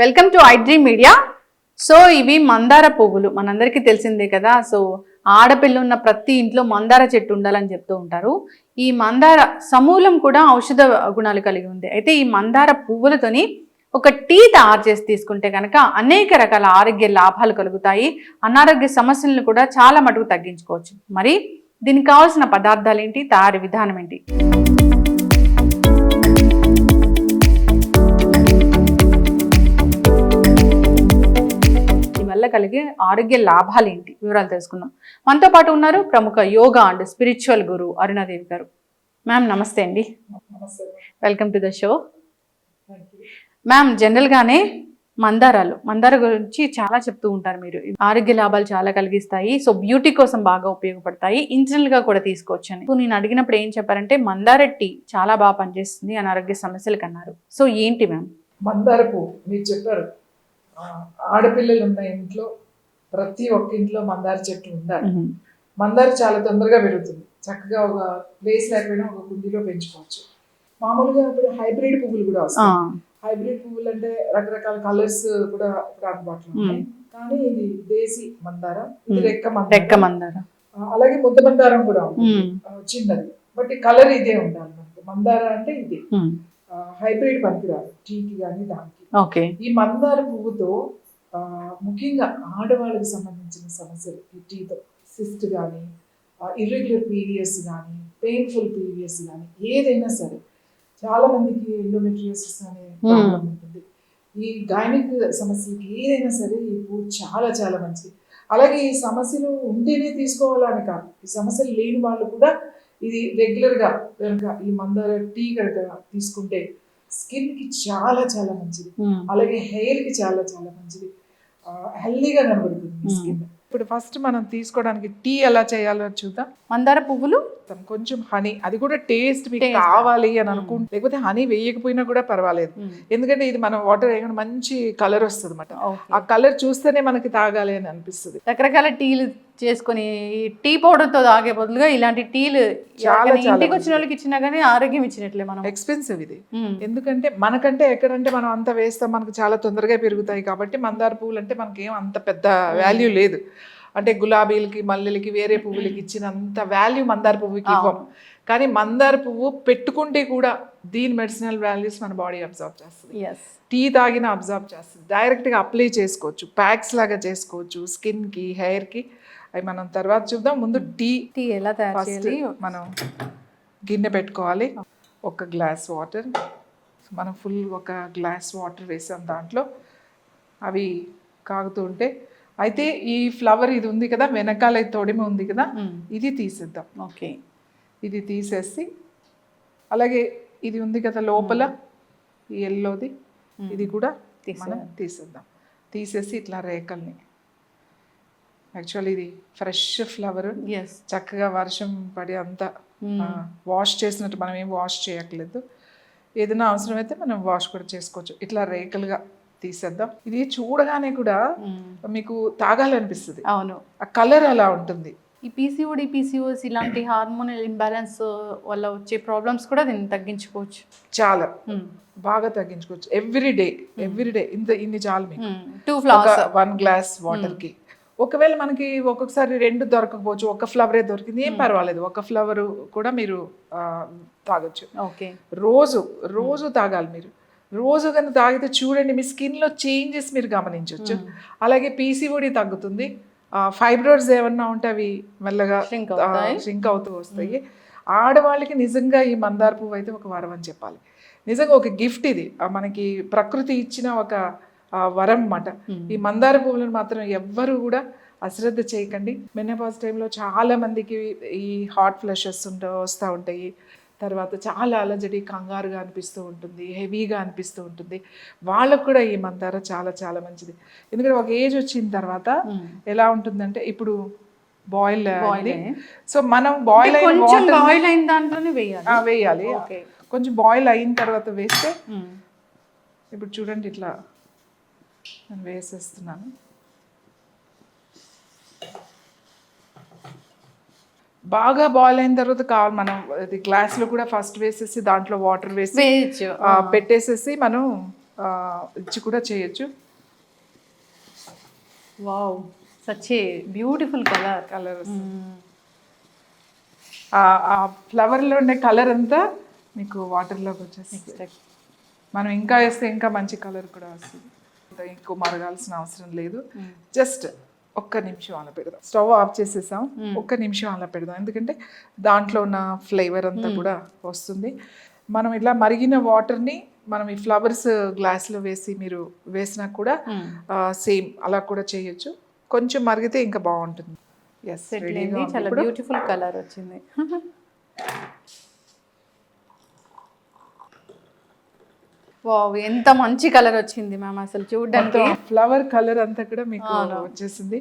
Welcome to iDream media. So ఇవి మందార పువ్వులు మనందరికీ తెలిసిందే కదా. సో ఆడపిల్ల ఉన్న ప్రతి ఇంట్లో మందార చెట్టు ఉండాలని చెప్తూ ఉంటారు. ఈ మందార సమూలం కూడా ఔషధ గుణాలు కలిగి ఉంది. అయితే ఈ మందార పువ్వులతోని ఒక టీ తయారు చేసి తీసుకుంటే కనుక అనేక రకాల ఆరోగ్య లాభాలు కలుగుతాయి. అనారోగ్య సమస్యలను కూడా చాలా మటుకు తగ్గించుకోవచ్చు. మరి దీనికి కావాల్సిన పదార్థాలు ఏంటి, తయారీ విధానం ఏంటి? వల్ల కలిగే ఆరోగ్య లాభాలు ఏంటి వివరాలు తెలుసుకుందాం. మనతో పాటు ఉన్నారు ప్రముఖ యోగా అండ్ స్పిరిచువల్ గురు అరుణాదేవి గారు. మ్యామ్ నమస్తే అండి. Welcome to the show. Ma'am జనరల్గానే మందార గురించి చాలా చెప్తూ ఉంటారు మీరు. ఆరోగ్య లాభాలు చాలా కలిగిస్తాయి, సో బ్యూటీ కోసం బాగా ఉపయోగపడతాయి, ఇంటర్నల్ గా కూడా తీసుకోవచ్చు అని. సో నేను అడిగినప్పుడు ఏం చెప్పారంటే మందార టీ చాలా బాగా పనిచేస్తుంది అనారోగ్య సమస్యలకు అన్నారు. సో ఏంటి మ్యామ్? మందార పువ్వు మీరు చెప్పారు, ఆడపిల్లలు ఉన్న ఇంట్లో ప్రతి ఒక్క ఇంట్లో మందార చెట్టు ఉండాలి. మందార చాలా తొందరగా పెరుగుతుంది. చక్కగా ఒక ప్లేస్ లేకపోయినా ఒక కుండీలో పెంచుకోవచ్చు. మామూలుగా ఇప్పుడు హైబ్రిడ్ పువ్వులు కూడా వస్తాయి. హైబ్రిడ్ పువ్వులు అంటే రకరకాల కలర్స్ కూడా ఇప్పుడు అందుబాటులో ఉన్నాయి. కానీ ఇది దేశీ మందార, ఇది రెక్క మందార. అలాగే ముద్ద మందారం కూడా ఉంది, చిన్నది. బట్ కలర్ ఇదే ఉండాలి మనకి. మందార అంటే ఇది హైబ్రిడ్ పనికిరాదు టీకి కానీ దానికి. ఈ మందార పువ్వుతో ముఖ్యంగా ఆడవాళ్ళకి సంబంధించిన సమస్యలు, ఈ టీతో సిస్ట్ కానీ, ఇర్రెగ్యులర్ పీరియడ్స్ కానీ, పెయిన్ఫుల్ పీరియడ్స్ కానీ, ఏదైనా సరే చాలా మందికి ఎండోమెట్రియోసిస్ అనే ప్రాబ్లం ఉంటుంది. ఈ గైనిక్ సమస్యలకి ఏదైనా సరే ఈ పువ్వు చాలా చాలా మంచిది. అలాగే ఈ సమస్యలు ఉంటేనే తీసుకోవాలని కాదు, ఈ సమస్యలు లేని వాళ్ళు కూడా ఇది రెగ్యులర్గా కనుక ఈ మందార టీ కనుక తీసుకుంటే స్కిన్ కి చాలా చాలా మంచిది. అలాగే హెయిర్ కి చాలా చాలా మంచిది, హెల్దీగా కనబడుతుంది స్కిన్. ఇప్పుడు ఫస్ట్ మనం తీసుకోవడానికి టీ ఎలా చేయాలో చూద్దాం. మందార పువ్వులు, కొంచెం హనీ, అది కూడా టేస్ట్ మీకు కావాలి అని అనుకుంటే, లేకపోతే హనీ వేయకపోయినా కూడా పర్వాలేదు. ఎందుకంటే ఇది మనం వాటర్ వేయకుండా మంచి కలర్ వస్తుంది అన్నమాట. ఆ కలర్ చూస్తేనే మనకి తాగాలి అని అనిపిస్తుంది. రకరకాల టీలు చేసుకుని టీ పౌడర్ తో తాగే బదులుగా ఇలాంటి టీలు చాలా ఇంటికి వచ్చిన వాళ్ళకి ఇచ్చినా కానీ ఆరోగ్యం ఇచ్చినట్లే. మనం ఎక్స్పెన్సివ్ ఇది, ఎందుకంటే మనకంటే ఎక్కడంటే మనం అంత వేస్తాం, మనకు చాలా తొందరగా పెరుగుతాయి. కాబట్టి మందార పువ్వులు అంటే మనకేం అంత పెద్ద వాల్యూ లేదు. అంటే గులాబీలకి, మల్లెలకి, వేరే పువ్వులకి ఇచ్చినంత వాల్యూ మందార పువ్వుకి ఇవ్వం. కానీ మందార పువ్వు పెట్టుకుంటే కూడా దీని మెడిసినల్ వాల్యూస్ మన బాడీ అబ్జర్వ్ చేస్తుంది. టీ తాగిన అబ్జర్వ్ చేస్తుంది. డైరెక్ట్గా అప్లై చేసుకోవచ్చు, ప్యాక్స్ లాగా చేసుకోవచ్చు స్కిన్కి, హెయిర్కి. అవి మనం తర్వాత చూద్దాం. ముందు టీ ఎలా తయారు చేయాలి. మనం గిన్నె పెట్టుకోవాలి, ఒక గ్లాస్ వాటర్. మనం ఫుల్ ఒక గ్లాస్ వాటర్ వేసాం, దాంట్లో అవి కాగుతూ ఉంటే, అయితే ఈ ఫ్లవర్ ఇది ఉంది కదా, వెనకాల తొడిమ ఉంది కదా, ఇది తీసేద్దాం. ఓకే, ఇది తీసేసి, అలాగే ఇది ఉంది కదా లోపల ఈ ఎల్లోది, ఇది కూడా మనం తీసేద్దాం. తీసేసి ఇట్లా రేకల్ని, యాక్చువల్లీ ఇది ఫ్రెష్ ఫ్లవర్, చక్కగా వర్షం పడి అంతా వాష్ చేసినట్టు, మనం ఏం వాష్ చేయట్లేదు. ఏదైనా అవసరమైతే మనం వాష్ కూడా చేసుకోవచ్చు. ఇట్లా రేకలుగా తీసేద్దాం. ఇది చూడగానే కూడా మీకు తాగాలనిపిస్తుంది. అవును, ఆ కలర్ అలా ఉంటుంది. ఈ పీసీఓడి, పీసీఓఎస్ ఇలాంటి హార్మోనల్ ఇంబ్యాలెన్స్ వల్ల వచ్చే ప్రాబ్లమ్స్ కూడా దీన్ని తగ్గించుకోవచ్చు. చాలా బాగా తగ్గించుకోవచ్చు. ఎవ్రీ డే ఇన్ని చాలు మీకు. 1 గ్లాస్ వాటర్కి. ఒకవేళ మనకి ఒక్కొక్కసారి 2 దొరకకపోవచ్చు, ఒక ఫ్లవరే దొరికింది, ఏం పర్వాలేదు, ఒక ఫ్లవర్ కూడా మీరు తాగొచ్చు. ఓకే, రోజు తాగాలి మీరు. రోజు కానీ తాగితే చూడండి మీ స్కిన్లో చేంజెస్ మీరు గమనించవచ్చు. అలాగే పీసీఓడి తగ్గుతుంది. ఫైబ్రాయిడ్స్ ఏమన్నా ఉంటే అవి మెల్లగా ష్రింక్ అవుతూ వస్తాయి. ఆడవాళ్ళకి నిజంగా ఈ మందార పువ్వు అయితే ఒక వరం అని చెప్పాలి. నిజంగా ఒక గిఫ్ట్ ఇది, మనకి ప్రకృతి ఇచ్చిన ఒక వరం అన్నమాట. ఈ మందార పువ్వులను మాత్రం ఎవ్వరు కూడా అశ్రద్ధ చేయకండి. మెనోపాజ్ టైంలో చాలా మందికి ఈ హాట్ ఫ్లషెస్ వస్తూ ఉంటాయి. తర్వాత చాలా అలజడి, కంగారుగా అనిపిస్తూ ఉంటుంది, హెవీగా అనిపిస్తూ ఉంటుంది. వాళ్ళకు కూడా ఈ మందార చాలా చాలా మంచిది. ఎందుకంటే ఒక ఏజ్ వచ్చిన తర్వాత ఎలా ఉంటుందంటే, ఇప్పుడు బాయిల్ అయింది, సో మనం బాయిల్ అయిన దాంట్లోనే వేయాలి. కొంచెం బాయిల్ అయిన తర్వాత వేస్తే, ఇప్పుడు చూడండి ఇట్లా నేను వేసేస్తున్నాను. బాగా బాయిల్ అయిన తర్వాత కావాలి మనం గ్లాస్లో కూడా ఫస్ట్ వేసేసి దాంట్లో వాటర్ వేసి పెట్టేసేసి మనం ఇచ్చి కూడా చేయొచ్చు. Wow, such a beautiful colour. Colour ఆ ఫ్లవర్లో ఉండే కలర్ అంతా మీకు వాటర్లోకి వచ్చేస్తుంది. మనం ఇంకా వేస్తే ఇంకా మంచి కలర్ కూడా వస్తుంది. ఎక్కువ మరగాల్సిన అవసరం లేదు. జస్ట్ ఒక్క నిమిషం అలా పెడదాం. స్టవ్ ఆఫ్ చేసేసాం, ఒక్క నిమిషం అలా పెడదాం. ఎందుకంటే దాంట్లో ఉన్న ఫ్లేవర్ అంతా కూడా వస్తుంది. మనం ఇలా మరిగిన వాటర్ని మనం ఈ ఫ్లవర్స్ గ్లాస్లో వేసి మీరు వేసినా కూడా సేమ్ అలా కూడా చేయొచ్చు. కొంచెం మరిగితే ఇంకా బాగుంటుంది. ఎస్, చాలా బ్యూటిఫుల్ కలర్ వచ్చింది. వావ్, ఎంత మంచి కలర్ వచ్చింది మ్యామ్. అసలు చూడడానికి ఫ్లవర్ కలర్ అంతా కూడా మీకు వచ్చేసింది.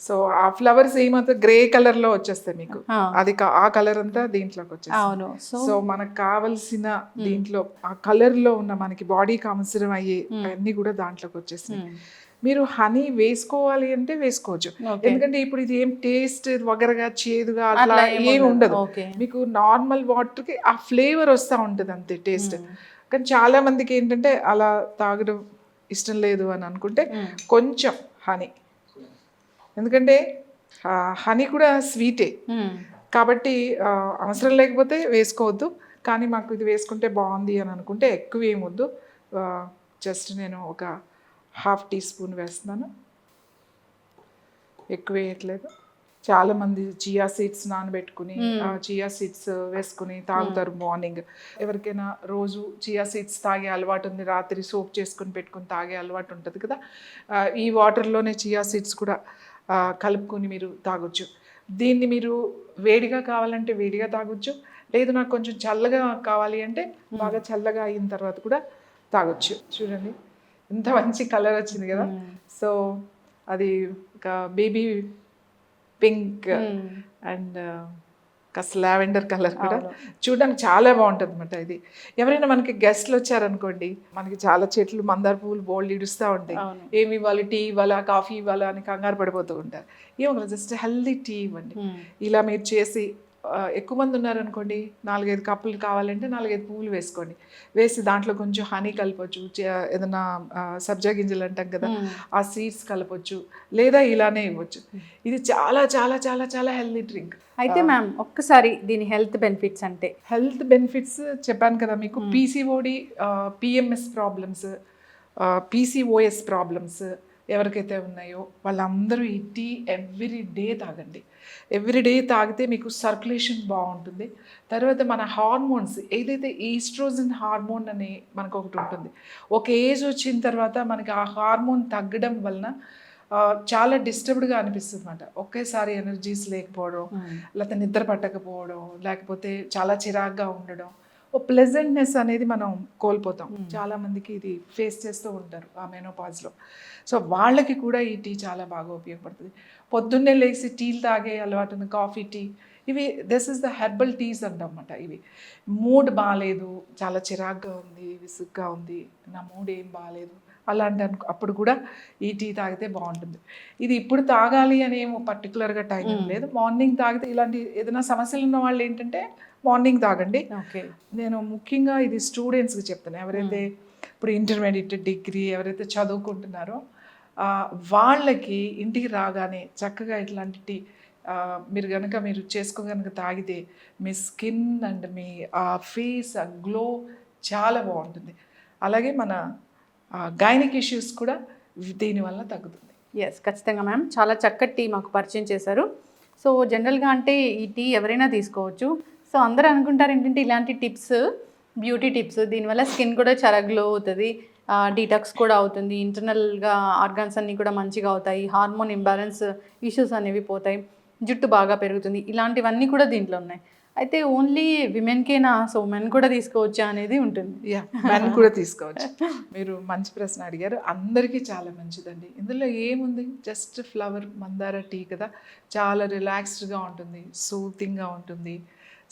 సో ఆ ఫ్లవర్స్ ఏమవుతుంది, గ్రే కలర్ లో వచ్చేస్తాయి మీకు. అది ఆ కలర్ అంతా దీంట్లోకి వచ్చేస్తుంది. సో మనకు కావలసిన దీంట్లో ఆ కలర్ లో ఉన్న మనకి బాడీకి అవసరం అయ్యే అన్ని కూడా దాంట్లోకి వచ్చేసినాయి. మీరు హనీ వేసుకోవాలి అంటే వేసుకోవచ్చు. ఎందుకంటే ఇప్పుడు ఇది ఏం టేస్ట్ వగరగా చేదుగా అట్లా ఏమి ఉండదు. మీకు నార్మల్ వాటర్కి ఆ ఫ్లేవర్ వస్తూ ఉంటుంది అంతే టేస్ట్. కానీ చాలా మందికి ఏంటంటే అలా తాగడం ఇష్టం లేదు అని అనుకుంటే కొంచెం హనీ, ఎందుకంటే హనీ కూడా స్వీటే కాబట్టి అవసరం లేకపోతే వేసుకోవద్దు. కానీ మాకు ఇది వేసుకుంటే బాగుంది అని అనుకుంటే ఎక్కువ ఏమొద్దు. జస్ట్ నేను ఒక 1/2 టీ స్పూన్ వేస్తున్నాను, ఎక్కువ వేయట్లేదు. చాలామంది చియా సీడ్స్ నానబెట్టుకుని చియా సీడ్స్ వేసుకుని తాగుతారు మార్నింగ్. ఎవరికైనా రోజు చియా సీడ్స్ తాగే అలవాటు ఉంది, రాత్రి సోప్ చేసుకుని పెట్టుకుని తాగే అలవాటు ఉంటుంది కదా, ఈ వాటర్లోనే చియా సీడ్స్ కూడా కలుపుకొని మీరు తాగొచ్చు. దీన్ని మీరు వేడిగా కావాలంటే వేడిగా తాగొచ్చు, లేదు నాకు కొంచెం చల్లగా కావాలి అంటే బాగా చల్లగా అయిన తర్వాత కూడా తాగొచ్చు. చూడండి ఎంత మంచి కలర్ వచ్చింది కదా. సో అది ఒక బేబీ పింక్ అండ్ కాస్త లావెండర్ కలర్ కూడా చూడడానికి చాలా బాగుంటుంది అన్నమాట. ఇది ఎవరైనా మనకి గెస్ట్లు వచ్చారనుకోండి, మనకి చాలా చెట్లు మందార పువ్వులు బోల్డ్ ఇడుస్తూ ఉంటాయి. ఏమి ఇవ్వాలి, టీ ఇవ్వాలా, కాఫీ ఇవ్వాలా అని కంగారు పడిపోతూ ఉంటారు. ఏమో జస్ట్ హెల్దీ టీ ఇవ్వండి. ఇలా మీరు చేసి ఎక్కువ మంది ఉన్నారనుకోండి, 4-5 కప్పులు కావాలంటే 4-5 పువ్వులు వేసుకోండి. వేసి దాంట్లో కొంచెం హనీ కలపొచ్చు, ఏదైనా సబ్జా గింజలు అంటాం కదా ఆ సీడ్స్ కలపొచ్చు, లేదా ఇలానే ఇవ్వచ్చు. ఇది చాలా చాలా చాలా చాలా హెల్దీ డ్రింక్. అయితే మ్యామ్ ఒక్కసారి దీని హెల్త్ బెనిఫిట్స్ అంటే? హెల్త్ బెనిఫిట్స్ చెప్పాను కదా మీకు. PCOD, PMS problems, PCOS problems ఎవరికైతే ఉన్నాయో వాళ్ళందరూ ఈ టీ ఎవ్రీ డే తాగండి. ఎవ్రీ డే తాగితే మీకు సర్క్యులేషన్ బాగుంటుంది. తర్వాత మన హార్మోన్స్ ఏదైతే ఈస్ట్రోజన్ హార్మోన్ అని మనకు ఒకటి ఉంటుంది, ఒక ఏజ్ వచ్చిన తర్వాత మనకి ఆ హార్మోన్ తగ్గడం వలన చాలా డిస్టర్బ్డ్గా అనిపిస్తుంది అన్నమాట. ఒకేసారి ఎనర్జీస్ లేకపోవడం, లేకపోతే నిద్ర పట్టకపోవడం, లేకపోతే చాలా చిరాగ్గా ఉండడం, ఓ ప్లెజెంట్నెస్ అనేది మనం కోల్పోతాం. చాలామందికి ఇది ఫేస్ చేస్తూ ఉంటారు ఆ మెనోపాజ్లో. సో వాళ్ళకి కూడా ఈ టీ చాలా బాగా ఉపయోగపడుతుంది. పొద్దున్నే లేచి టీలు తాగే అలవాటు ఉంది, కాఫీ టీ, ఇవి this is the herbal teas అంటన్నమాట. ఇవి మూడ్ బాగాలేదు, చాలా చిరాగ్గా ఉంది, విసుగ్గా ఉంది, నా మూడ్ ఏం బాగాలేదు అలాంటి అప్పుడు కూడా ఈ టీ తాగితే బాగుంటుంది. ఇది ఇప్పుడు తాగాలి అని ఏమో పర్టికులర్గా టైం లేదు. మార్నింగ్ తాగితే ఇలాంటి ఏదైనా సమస్యలు ఉన్న వాళ్ళు ఏంటంటే మార్నింగ్ తాగండి. నేను ముఖ్యంగా ఇది స్టూడెంట్స్కి చెప్తాను, ఎవరైతే ఇప్పుడు ఇంటర్మీడియట్, డిగ్రీ ఎవరైతే చదువుకుంటున్నారో వాళ్ళకి ఇంటికి రాగానే చక్కగా ఇట్లాంటి టీ మీరు చేసుకోగనక తాగితే మీ స్కిన్ అండ్ మీ ఫేస్ గ్లో చాలా బాగుంటుంది. అలాగే మన గైనిక్ ఇష్యూస్ కూడా దీనివల్ల తగ్గుతుంది. ఎస్, ఖచ్చితంగా మ్యామ్. చాలా చక్కటి టీ మాకు పరిచయం చేశారు. సో జనరల్గా అంటే ఈ టీ ఎవరైనా తీసుకోవచ్చు. సో అందరూ అనుకుంటారు ఏంటంటే ఇలాంటి టిప్స్ బ్యూటీ టిప్స్, దీనివల్ల స్కిన్ కూడా చాలా గ్లో అవుతుంది, డీటాక్స్ కూడా అవుతుంది, ఇంటర్నల్గా ఆర్గాన్స్ అన్నీ కూడా మంచిగా అవుతాయి, హార్మోన్ ఇంబ్యాలెన్స్ ఇష్యూస్ అనేవి పోతాయి, జుట్టు బాగా పెరుగుతుంది, ఇలాంటివన్నీ కూడా దీంట్లో ఉన్నాయి. అయితే ఓన్లీ విమెన్కేనా, సో మెన్ కూడా తీసుకోవచ్చా అనేది ఉంటుంది. మెన్ కూడా తీసుకోవచ్చు. మీరు మంచి ప్రశ్న అడిగారు. అందరికీ చాలా మంచిదండి. ఇందులో ఏముంది, జస్ట్ ఫ్లవర్ మందార టీ కదా, చాలా రిలాక్స్డ్గా ఉంటుంది, సూతింగ్గా ఉంటుంది.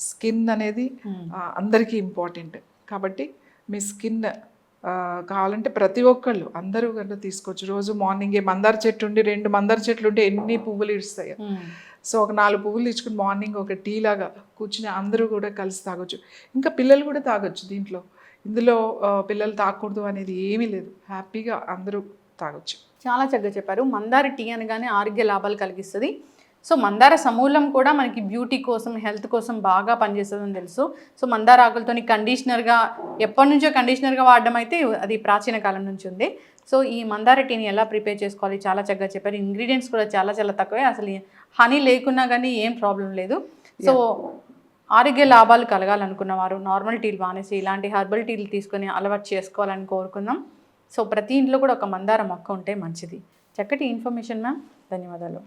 స్కిన్ అనేది అందరికీ ఇంపార్టెంట్ కాబట్టి మీ స్కిన్ కావాలంటే ప్రతి ఒక్కళ్ళు అందరూ కనుక తీసుకోవచ్చు. రోజు మార్నింగే మందార చెట్టు ఉండి 2 మందార చెట్లు ఉంటే ఎన్ని పువ్వులు ఇస్తాయో. సో ఒక 4 పువ్వులు ఇచ్చుకుని మార్నింగ్ ఒక టీ లాగా కూర్చుని అందరూ కూడా కలిసి తాగొచ్చు. ఇంకా పిల్లలు కూడా తాగొచ్చు దీంట్లో. ఇందులో పిల్లలు తాగకూడదు అనేది ఏమీ లేదు, హ్యాపీగా అందరూ తాగొచ్చు. చాలా చక్కగా చెప్పారు. మందార టీ అనగానే ఆరోగ్య లాభాలు కలిగిస్తుంది. సో మందార సమూలం కూడా మనకి బ్యూటీ కోసం, హెల్త్ కోసం బాగా పనిచేస్తుందని తెలుసు. సో మందార ఆకులతోని కండిషనర్గా, ఎప్పటి నుంచో కండిషనర్గా వాడడం అయితే అది ప్రాచీన కాలం నుంచి ఉంది. సో ఈ మందార టీని ఎలా ప్రిపేర్ చేసుకోవాలి చాలా చక్కగా చెప్పారు. ఇంగ్రీడియంట్స్ కూడా చాలా చాలా తక్కువే, అసలు హనీ లేకున్నా కానీ ఏం ప్రాబ్లం లేదు. సో ఆరోగ్య లాభాలు కలగాలనుకున్న వారు నార్మల్ టీలు మానేసి ఇలాంటి హర్బల్ టీలు తీసుకొని అలవాటు చేసుకోవాలని కోరుకుందాం. సో ప్రతి ఇంట్లో కూడా ఒక మందార మొక్క ఉంటే మంచిది. చక్కటి ఇన్ఫర్మేషన్ మ్యామ్, ధన్యవాదాలు.